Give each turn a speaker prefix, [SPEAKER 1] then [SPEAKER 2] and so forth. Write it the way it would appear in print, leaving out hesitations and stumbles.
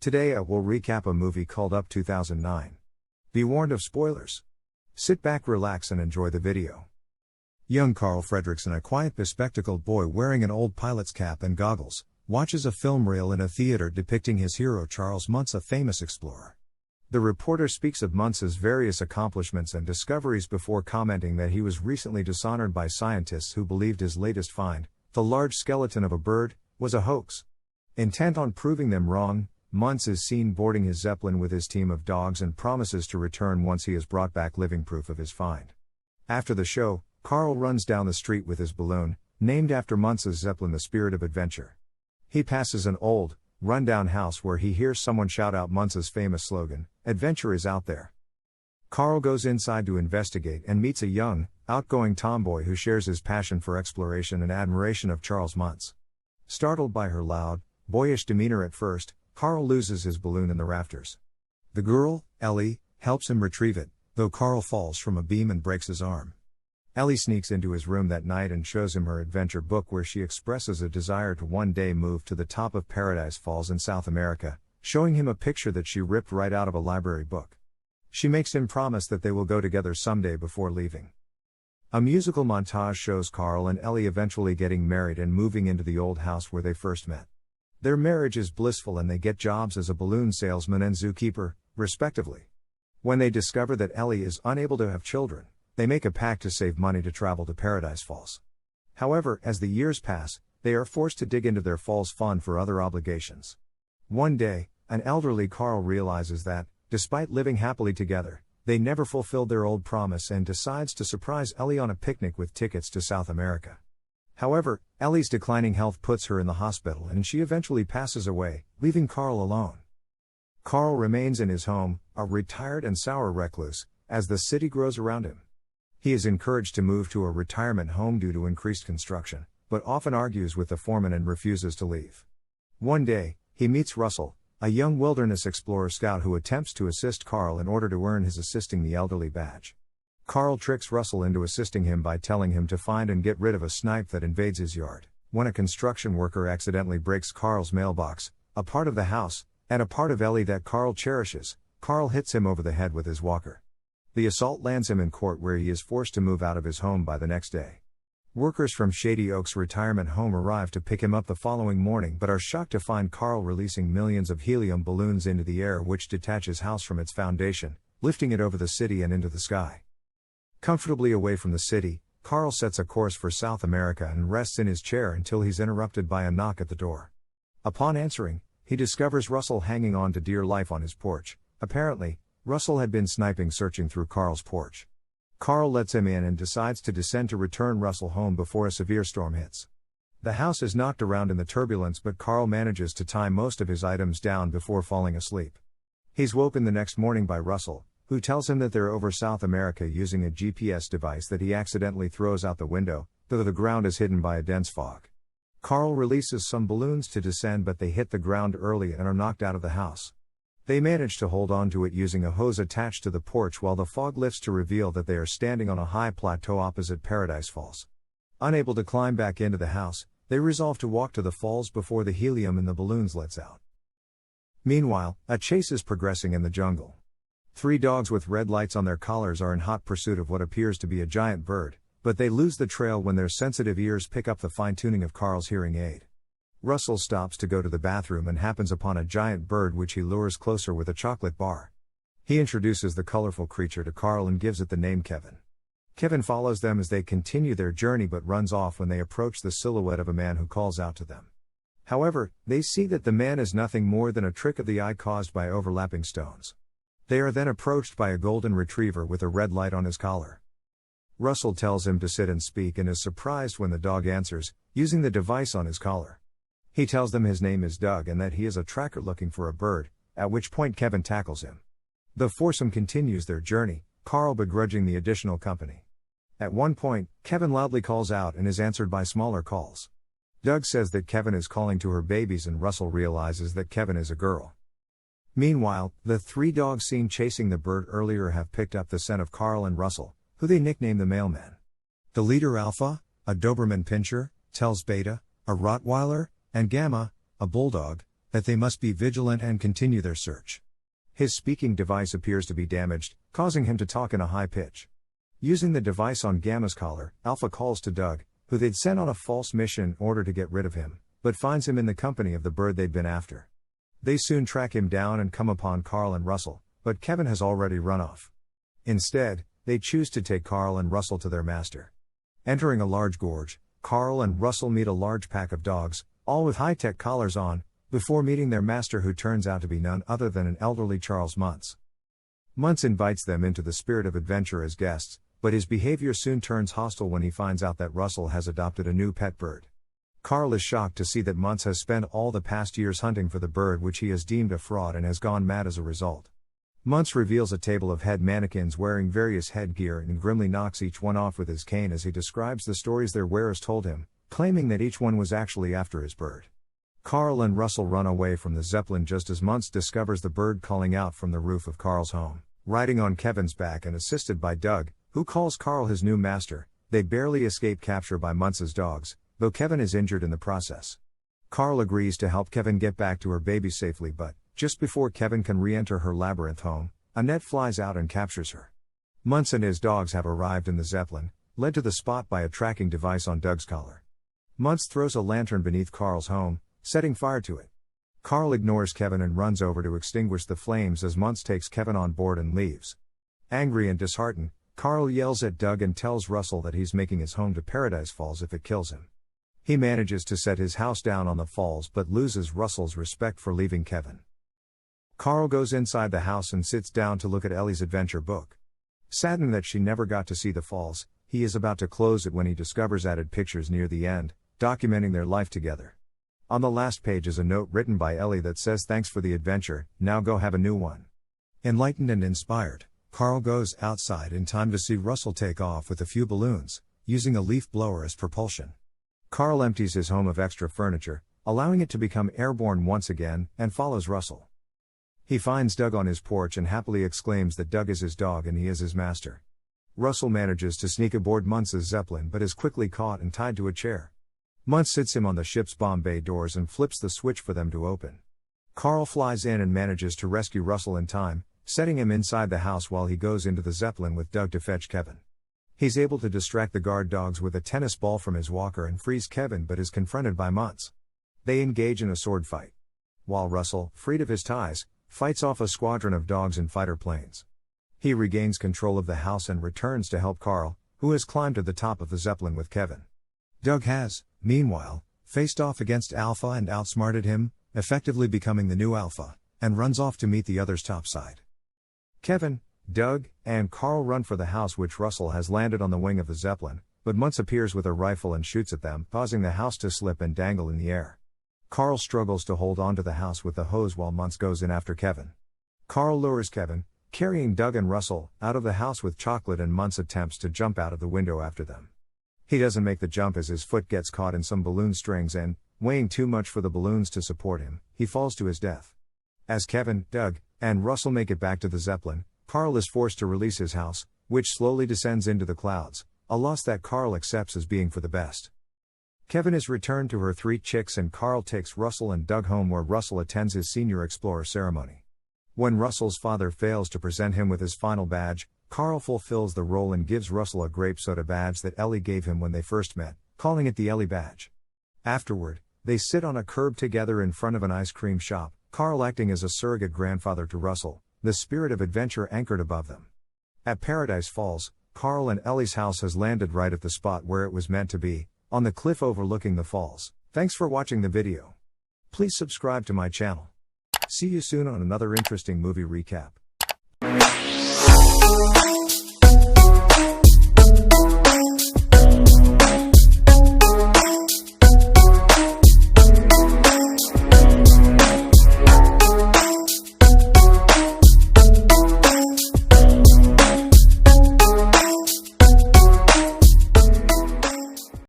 [SPEAKER 1] Today I will recap a movie called Up 2009. Be warned of spoilers. Sit back, relax and enjoy the video. Young Carl Fredricksen, a quiet bespectacled boy wearing an old pilot's cap and goggles, watches a film reel in a theater depicting his hero Charles Muntz, a famous explorer. The reporter speaks of Muntz's various accomplishments and discoveries before commenting that he was recently dishonored by scientists who believed his latest find, the large skeleton of a bird, was a hoax. Intent on proving them wrong, Muntz is seen boarding his Zeppelin with his team of dogs and promises to return once he has brought back living proof of his find. After the show, Carl runs down the street with his balloon, named after Muntz's Zeppelin, the Spirit of Adventure. He passes an old, run-down house where he hears someone shout out Muntz's famous slogan, "Adventure is out there." Carl goes inside to investigate and meets a young, outgoing tomboy who shares his passion for exploration and admiration of Charles Muntz. Startled by her loud, boyish demeanor at first, Carl loses his balloon in the rafters. The girl, Ellie, helps him retrieve it, though Carl falls from a beam and breaks his arm. Ellie sneaks into his room that night and shows him her adventure book, where she expresses a desire to one day move to the top of Paradise Falls in South America, showing him a picture that she ripped right out of a library book. She makes him promise that they will go together someday before leaving. A musical montage shows Carl and Ellie eventually getting married and moving into the old house where they first met. Their marriage is blissful and they get jobs as a balloon salesman and zookeeper, respectively. When they discover that Ellie is unable to have children, they make a pact to save money to travel to Paradise Falls. However, as the years pass, they are forced to dig into their falls fund for other obligations. One day, an elderly Carl realizes that, despite living happily together, they never fulfilled their old promise and decides to surprise Ellie on a picnic with tickets to South America. However, Ellie's declining health puts her in the hospital and she eventually passes away, leaving Carl alone. Carl remains in his home, a retired and sour recluse, as the city grows around him. He is encouraged to move to a retirement home due to increased construction, but often argues with the foreman and refuses to leave. One day, he meets Russell, a young wilderness explorer scout who attempts to assist Carl in order to earn his assisting the elderly badge. Carl tricks Russell into assisting him by telling him to find and get rid of a snipe that invades his yard. When a construction worker accidentally breaks Carl's mailbox, a part of the house, and a part of Ellie that Carl cherishes, Carl hits him over the head with his walker. The assault lands him in court, where he is forced to move out of his home by the next day. Workers from Shady Oaks retirement home arrive to pick him up the following morning but are shocked to find Carl releasing millions of helium balloons into the air, which detach his house from its foundation, lifting it over the city and into the sky. Comfortably away from the city, Carl sets a course for South America and rests in his chair until he's interrupted by a knock at the door. Upon answering, he discovers Russell hanging on to dear life on his porch. Apparently, Russell had been sniping searching through Carl's porch. Carl lets him in and decides to descend to return Russell home before a severe storm hits. The house is knocked around in the turbulence, but Carl manages to tie most of his items down before falling asleep. He's woken the next morning by Russell, who tells him that they're over South America using a GPS device that he accidentally throws out the window, though the ground is hidden by a dense fog. Carl releases some balloons to descend, but they hit the ground early and are knocked out of the house. They manage to hold on to it using a hose attached to the porch while the fog lifts to reveal that they are standing on a high plateau opposite Paradise Falls. Unable to climb back into the house, they resolve to walk to the falls before the helium in the balloons lets out. Meanwhile, a chase is progressing in the jungle. 3 dogs with red lights on their collars are in hot pursuit of what appears to be a giant bird, but they lose the trail when their sensitive ears pick up the fine-tuning of Carl's hearing aid. Russell stops to go to the bathroom and happens upon a giant bird which he lures closer with a chocolate bar. He introduces the colorful creature to Carl and gives it the name Kevin. Kevin follows them as they continue their journey but runs off when they approach the silhouette of a man who calls out to them. However, they see that the man is nothing more than a trick of the eye caused by overlapping stones. They are then approached by a golden retriever with a red light on his collar. Russell tells him to sit and speak and is surprised when the dog answers, using the device on his collar. He tells them his name is Doug and that he is a tracker looking for a bird, at which point Kevin tackles him. The foursome continues their journey, Carl begrudging the additional company. At one point, Kevin loudly calls out and is answered by smaller calls. Doug says that Kevin is calling to her babies and Russell realizes that Kevin is a girl. Meanwhile, the 3 dogs seen chasing the bird earlier have picked up the scent of Carl and Russell, who they nickname the Mailman. The leader Alpha, a Doberman Pinscher, tells Beta, a Rottweiler, and Gamma, a Bulldog, that they must be vigilant and continue their search. His speaking device appears to be damaged, causing him to talk in a high pitch. Using the device on Gamma's collar, Alpha calls to Doug, who they'd sent on a false mission in order to get rid of him, but finds him in the company of the bird they'd been after. They soon track him down and come upon Carl and Russell, but Kevin has already run off. Instead, they choose to take Carl and Russell to their master. Entering a large gorge, Carl and Russell meet a large pack of dogs, all with high-tech collars on, before meeting their master, who turns out to be none other than an elderly Charles Muntz. Muntz invites them into the Spirit of Adventure as guests, but his behavior soon turns hostile when he finds out that Russell has adopted a new pet bird. Carl is shocked to see that Muntz has spent all the past years hunting for the bird, which he has deemed a fraud, and has gone mad as a result. Muntz reveals a table of head mannequins wearing various headgear and grimly knocks each one off with his cane as he describes the stories their wearers told him, claiming that each one was actually after his bird. Carl and Russell run away from the Zeppelin just as Muntz discovers the bird calling out from the roof of Carl's home. Riding on Kevin's back and assisted by Doug, who calls Carl his new master, they barely escape capture by Muntz's dogs, though Kevin is injured in the process. Carl agrees to help Kevin get back to her baby safely, but just before Kevin can re-enter her labyrinth home, a net flies out and captures her. Muntz and his dogs have arrived in the Zeppelin, led to the spot by a tracking device on Doug's collar. Muntz throws a lantern beneath Carl's home, setting fire to it. Carl ignores Kevin and runs over to extinguish the flames as Muntz takes Kevin on board and leaves. Angry and disheartened, Carl yells at Doug and tells Russell that he's making his home to Paradise Falls if it kills him. He manages to set his house down on the falls but loses Russell's respect for leaving Kevin. Carl goes inside the house and sits down to look at Ellie's adventure book. Saddened that she never got to see the falls, he is about to close it when he discovers added pictures near the end, documenting their life together. On the last page is a note written by Ellie that says, "Thanks for the adventure, now go have a new one." Enlightened and inspired, Carl goes outside in time to see Russell take off with a few balloons, using a leaf blower as propulsion. Carl empties his home of extra furniture, allowing it to become airborne once again, and follows Russell. He finds Doug on his porch and happily exclaims that Doug is his dog and he is his master. Russell manages to sneak aboard Muntz's Zeppelin but is quickly caught and tied to a chair. Muntz sits him on the ship's bomb bay doors and flips the switch for them to open. Carl flies in and manages to rescue Russell in time, setting him inside the house while he goes into the Zeppelin with Doug to fetch Kevin. He's able to distract the guard dogs with a tennis ball from his walker and frees Kevin but is confronted by Muntz. They engage in a sword fight. While Russell, freed of his ties, fights off a squadron of dogs in fighter planes. He regains control of the house and returns to help Carl, who has climbed to the top of the Zeppelin with Kevin. Doug has, meanwhile, faced off against Alpha and outsmarted him, effectively becoming the new Alpha, and runs off to meet the others topside. Kevin, Doug, and Carl run for the house which Russell has landed on the wing of the Zeppelin, but Muntz appears with a rifle and shoots at them, causing the house to slip and dangle in the air. Carl struggles to hold on to the house with the hose while Muntz goes in after Kevin. Carl lures Kevin, carrying Doug and Russell, out of the house with chocolate, and Muntz attempts to jump out of the window after them. He doesn't make the jump as his foot gets caught in some balloon strings and, weighing too much for the balloons to support him, he falls to his death. As Kevin, Doug, and Russell make it back to the Zeppelin, Carl is forced to release his house, which slowly descends into the clouds, a loss that Carl accepts as being for the best. Kevin is returned to her 3 chicks and Carl takes Russell and Doug home where Russell attends his senior explorer ceremony. When Russell's father fails to present him with his final badge, Carl fulfills the role and gives Russell a grape soda badge that Ellie gave him when they first met, calling it the Ellie badge. Afterward, they sit on a curb together in front of an ice cream shop, Carl acting as a surrogate grandfather to Russell, the spirit of adventure anchored above them. At Paradise Falls, Carl and Ellie's house has landed right at the spot where it was meant to be, on the cliff overlooking the falls. Thanks for watching the video. Please subscribe to my channel. See you soon on another interesting movie recap.